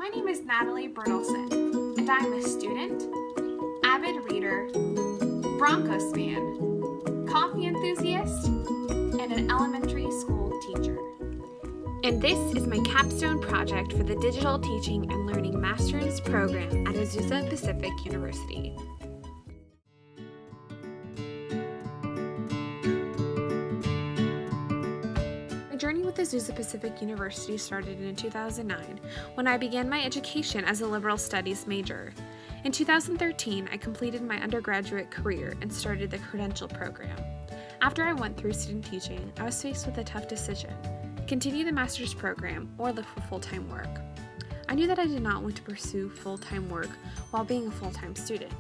My name is Natalie Bertelson, and I'm a student, avid reader, Broncos fan, coffee enthusiast, and an elementary school teacher. And this is my capstone project for the Digital Teaching and Learning Master's program at Azusa Pacific University. My journey with Azusa Pacific University started in 2009 when I began my education as a liberal studies major. In 2013, I completed my undergraduate career and started the credential program. After I went through student teaching, I was faced with a tough decision: continue the master's program or look for full-time work. I knew that I did not want to pursue full-time work while being a full-time student,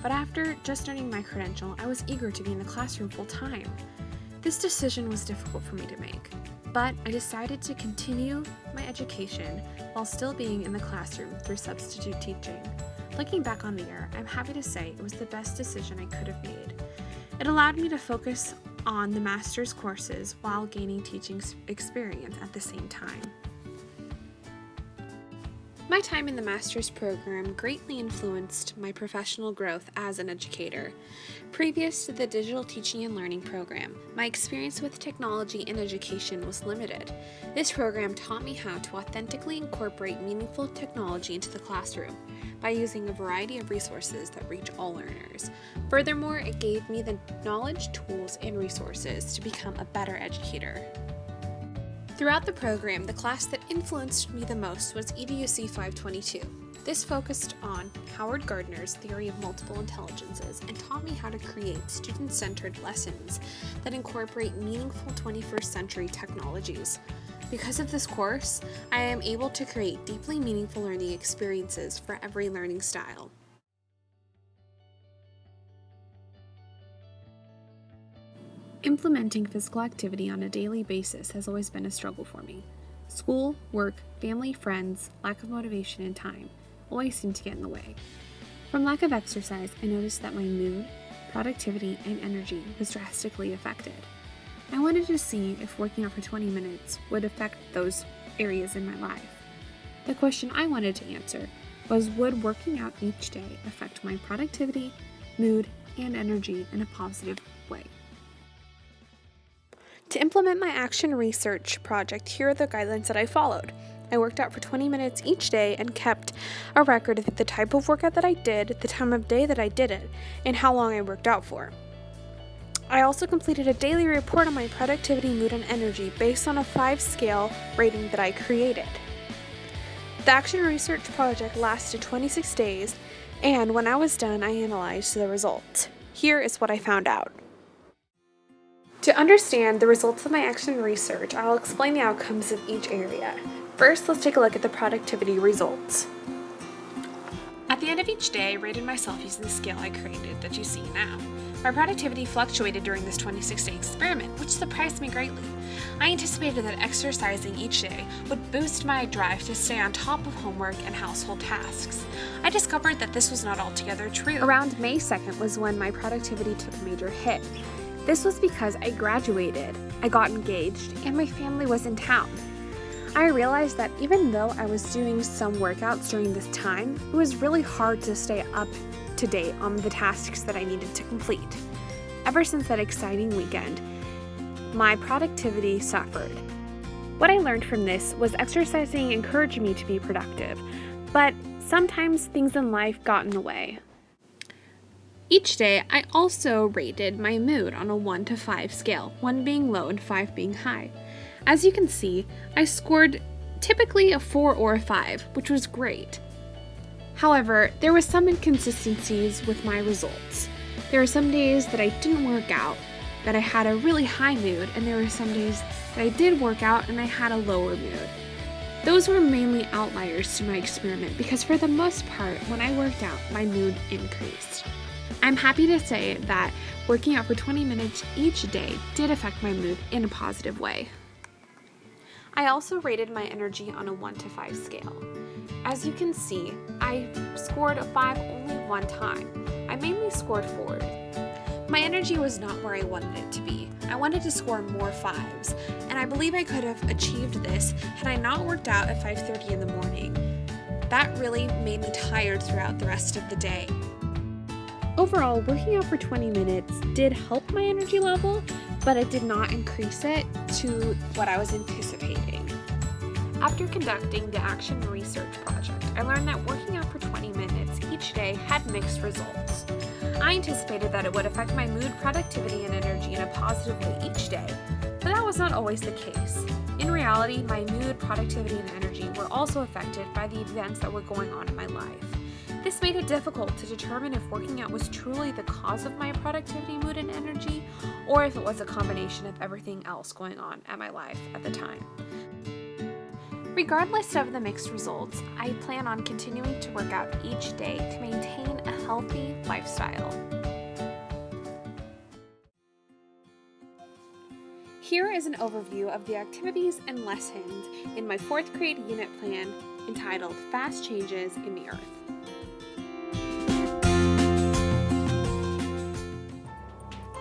but after just earning my credential, I was eager to be in the classroom full-time. This decision was difficult for me to make, but I decided to continue my education while still being in the classroom through substitute teaching. Looking back on the year, I'm happy to say it was the best decision I could have made. It allowed me to focus on the master's courses while gaining teaching experience at the same time. My time in the master's program greatly influenced my professional growth as an educator. Previous to the Digital Teaching and Learning program, my experience with technology in education was limited. This program taught me how to authentically incorporate meaningful technology into the classroom by using a variety of resources that reach all learners. Furthermore, it gave me the knowledge, tools, and resources to become a better educator. Throughout the program, the class that influenced me the most was educ526. This focused on Howard Gardner's theory of multiple intelligences and taught me how to create student-centered lessons that incorporate meaningful 21st century technologies. Because of this course, I am able to create deeply meaningful learning experiences for every learning style. Implementing physical activity on a daily basis has always been a struggle for me. School, work, family, friends, lack of motivation, and time always seem to get in the way. From lack of exercise, I noticed that my mood, productivity, and energy was drastically affected. I wanted to see if working out for 20 minutes would affect those areas in my life. The question I wanted to answer was, would working out each day affect my productivity, mood, and energy in a positive way? To implement my action research project, here are the guidelines that I followed. I worked out for 20 minutes each day and kept a record of the type of workout that I did, the time of day that I did it, and how long I worked out for. I also completed a daily report on my productivity, mood, and energy based on a 5-scale rating that I created. The action research project lasted 26 days, and when I was done, I analyzed the results. Here is what I found out. To understand the results of my action research, I'll explain the outcomes of each area. First, let's take a look at the productivity results. At the end of each day, I rated myself using the scale I created that you see now. My productivity fluctuated during this 26-day experiment, which surprised me greatly. I anticipated that exercising each day would boost my drive to stay on top of homework and household tasks. I discovered that this was not altogether true. Around May 2nd was when my productivity took a major hit. This was because I graduated, I got engaged, and my family was in town. I realized that even though I was doing some workouts during this time, it was really hard to stay up to date on the tasks that I needed to complete. Ever since that exciting weekend, my productivity suffered. What I learned from this was exercising encouraged me to be productive, but sometimes things in life got in the way. Each day, I also rated my mood on a 1 to 5 scale, 1 being low and 5 being high. As you can see, I scored typically a 4 or a 5, which was great. However, there were some inconsistencies with my results. There were some days that I didn't work out, that I had a really high mood, and there were some days that I did work out and I had a lower mood. Those were mainly outliers to my experiment because for the most part, when I worked out, my mood increased. I'm happy to say that working out for 20 minutes each day did affect my mood in a positive way. I also rated my energy on a 1 to 5 scale. As you can see, I scored a 5 only one time. I mainly scored 4. My energy was not where I wanted it to be. I wanted to score more 5s, and I believe I could have achieved this had I not worked out at 5:30 in the morning. that really made me tired throughout the rest of the day. Overall, working out for 20 minutes did help my energy level, but it did not increase it to what I was anticipating. After conducting the action research project, I learned that working out for 20 minutes each day had mixed results. I anticipated that it would affect my mood, productivity, and energy in a positive way each day, but that was not always the case. In reality, my mood, productivity, and energy were also affected by the events that were going on in my life. This made it difficult to determine if working out was truly the cause of my productivity, mood, and energy, or if it was a combination of everything else going on at my life at the time. Regardless of the mixed results, I plan on continuing to work out each day to maintain a healthy lifestyle. Here is an overview of the activities and lessons in my 4th grade unit plan entitled Fast Changes in the Earth.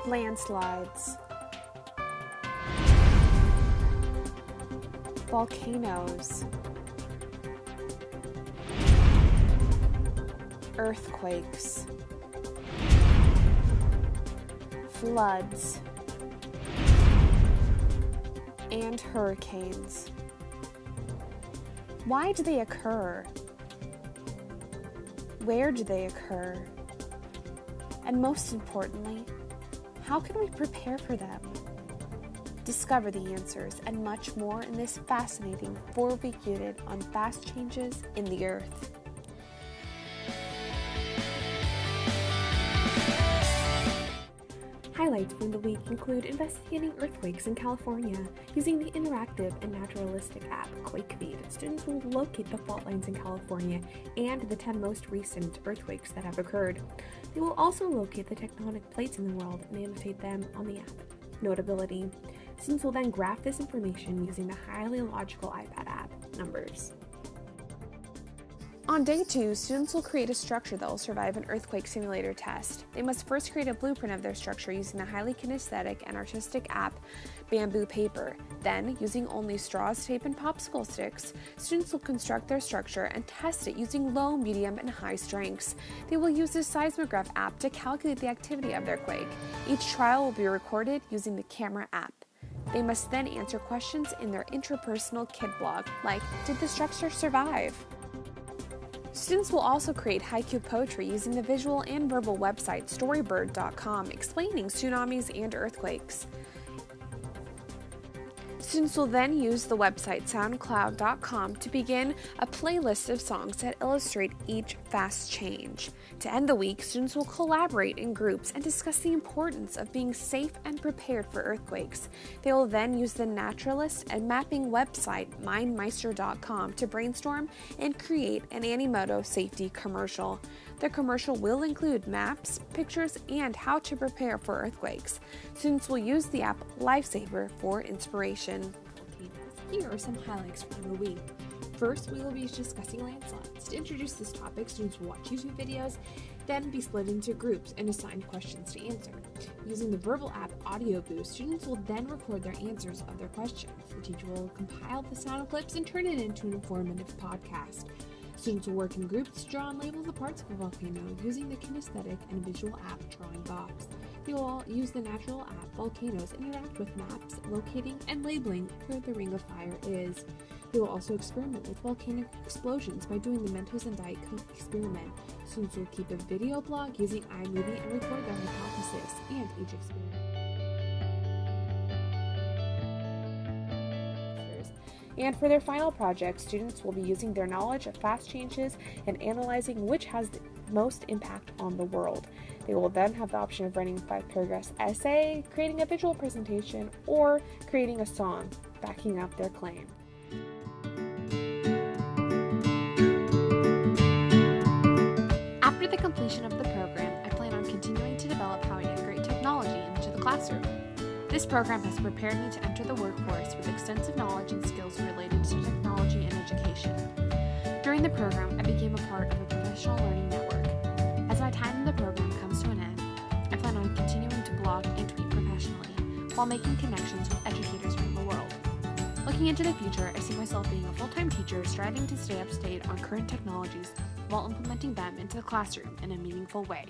Landslides, volcanoes, earthquakes, floods, and hurricanes. Why do they occur? Where do they occur? And most importantly, how can we prepare for them? Discover the answers and much more in this fascinating 4-week unit on fast changes in the Earth. Highlights from the week include investigating earthquakes in California using the interactive and naturalistic app QuakeFeed. Students will locate the fault lines in California and the 10 most recent earthquakes that have occurred. They will also locate the tectonic plates in the world and annotate them on the app. Notability: students will then graph this information using the highly logical iPad app, Numbers. On day 2, students will create a structure that will survive an earthquake simulator test. They must first create a blueprint of their structure using the highly kinesthetic and artistic app Bamboo Paper. Then, using only straws, tape, and popsicle sticks, students will construct their structure and test it using low, medium, and high strengths. They will use the seismograph app to calculate the activity of their quake. Each trial will be recorded using the camera app. They must then answer questions in their interpersonal kid blog, like, did the structure survive? Students will also create haiku poetry using the visual and verbal website storybird.com explaining tsunamis and earthquakes. Students will then use the website soundcloud.com to begin a playlist of songs that illustrate each fast change. To end the week, students will collaborate in groups and discuss the importance of being safe and prepared for earthquakes. They will then use the naturalist and mapping website mindmeister.com to brainstorm and create an Animoto safety commercial. The commercial will include maps, pictures, and how to prepare for earthquakes. Students will use the app Lifesaver for inspiration. Here are some highlights from the week. First, we will be discussing landslides. To introduce this topic, students will watch YouTube videos, then be split into groups and assigned questions to answer. Using the verbal app Audio Boost, students will then record their answers of their questions. The teacher will compile the sound clips and turn it into an informative podcast. Students will work in groups to draw and label the parts of a volcano using the kinesthetic and visual app Drawing Box. They will all use the natural app Volcanoes and interact with maps, locating, and labeling where the Ring of Fire is. They will also experiment with volcanic explosions by doing the Mentos and Diet Coke experiment. Students will keep a video blog using iMovie and record their hypothesis and each experiment. And for their final project, students will be using their knowledge of fast changes and analyzing which has the most impact on the world. They will then have the option of writing a 5-paragraph essay, creating a visual presentation, or creating a song backing up their claim. After the completion of the program, I plan on continuing to develop how I integrate technology into the classroom. This program has prepared me to enter the workforce with extensive knowledge and skills related to technology and education. During the program, I became a part of a professional learning network. As my time in the program comes to an end, I plan on continuing to blog and tweet professionally while making connections with educators from the world. Looking into the future, I see myself being a full-time teacher striving to stay up to date on current technologies while implementing them into the classroom in a meaningful way.